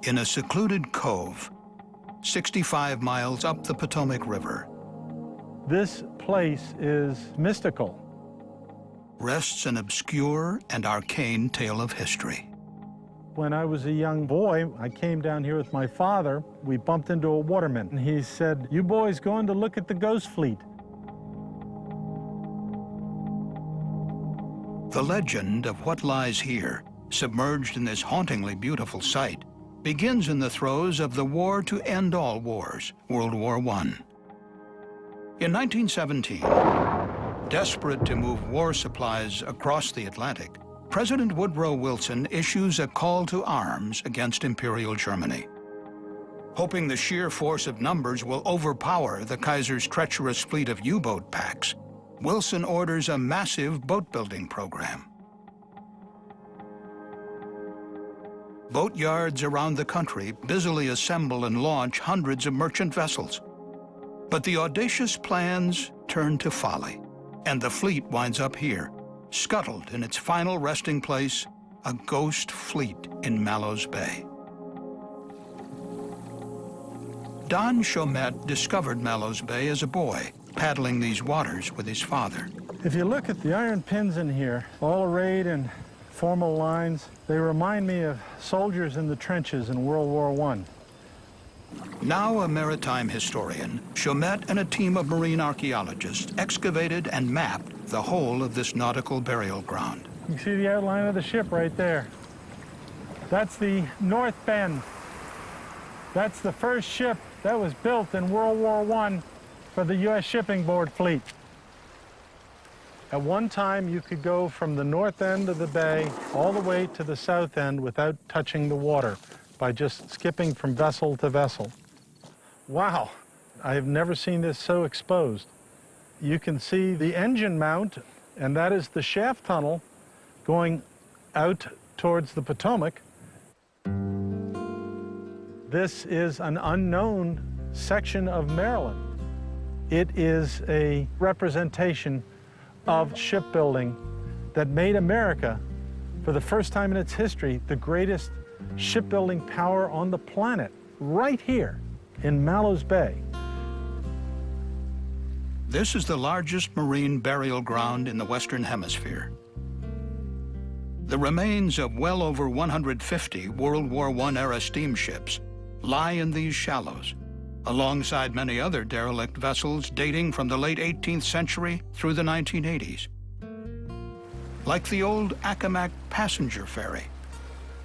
in a secluded cove, 65 miles up the Potomac River, This place is mystical. rests an obscure and arcane tale of history. When I was a young boy, I came down here with my father. We bumped into a waterman, and he said, "You boys going to look at the ghost fleet?" The legend of what lies here, submerged in this hauntingly beautiful site, begins in the throes of the war to end all wars, World War I. In 1917, desperate to move war supplies across the Atlantic, President Woodrow Wilson issues a call to arms against Imperial Germany. Hoping the sheer force of numbers will overpower the Kaiser's treacherous fleet of U-boat packs, Wilson orders a massive boat-building program. Boatyards around the country busily assemble and launch hundreds of merchant vessels. But the audacious plans turn to folly, and the fleet winds up here, scuttled in its final resting place, a ghost fleet in Mallows Bay. Don Chomet discovered Mallows Bay as a boy, paddling these waters with his father. If you look at the iron pins in here, all arrayed in formal lines, they remind me of soldiers in the trenches in World War I. Now a maritime historian, Chomet and a team of marine archaeologists excavated and mapped the whole of this nautical burial ground. You can see the outline of the ship right there. That's the North Bend. That's the first ship that was built in World War I for the U.S. Shipping Board fleet. At one time, you could go from the north end of the bay all the way to the south end without touching the water by just skipping from vessel to vessel. Wow, I have never seen this so exposed. You can see the engine mount, and that is the shaft tunnel going out towards the Potomac. This is an unknown section of Maryland. It is a representation of shipbuilding that made America, for the first time in its history, the greatest shipbuilding power on the planet, right here in Mallows Bay. This is the largest marine burial ground in the Western Hemisphere. The remains of well over 150 World War I-era steamships lie in these shallows, alongside many other derelict vessels dating from the late 18th century through the 1980s. Like the old Accomack passenger ferry,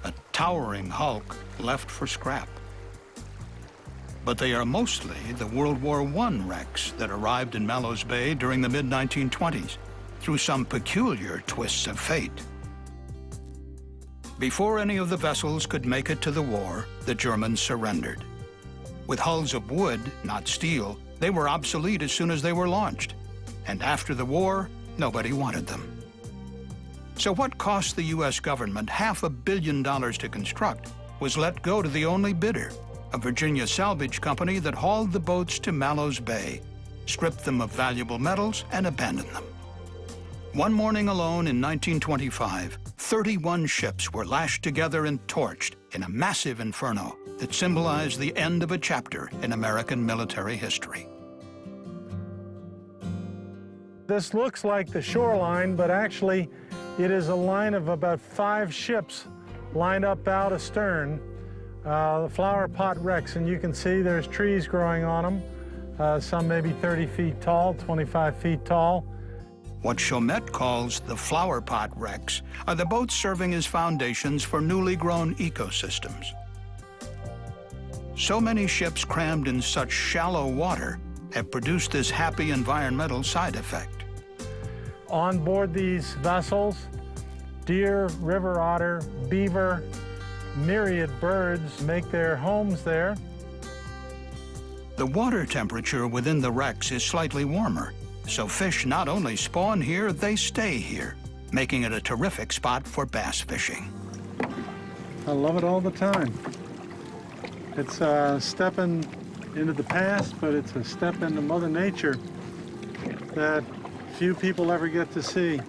a towering hulk left for scrap. But they are mostly the World War I wrecks that arrived in Mallows Bay during the mid-1920s through some peculiar twists of fate. Before any of the vessels could make it to the war, the Germans surrendered. With hulls of wood, not steel, they were obsolete as soon as they were launched. And after the war, nobody wanted them. So what cost the U.S. government $500 million to construct was let go to the only bidder, a Virginia salvage company that hauled the boats to Mallows Bay, stripped them of valuable metals, and abandoned them. One morning alone in 1925, 31 ships were lashed together and torched in a massive inferno that symbolized the end of a chapter in American military history. This looks like the shoreline, but actually it is a line of about 5 ships lined up out astern, the flower pot wrecks, and you can see there's trees growing on them, some maybe 30 feet tall, 25 feet tall. What Chomet calls the flower pot wrecks are the boats serving as foundations for newly grown ecosystems. So many ships crammed in such shallow water have produced this happy environmental side effect. On board these vessels, deer, river otter, beaver, myriad birds make their homes there. The water temperature within the wrecks is slightly warmer, so fish not only spawn here, they stay here, making it a terrific spot for bass fishing. I love it all the time. It's stepping into the past, but it's a step into Mother Nature that few people ever get to see.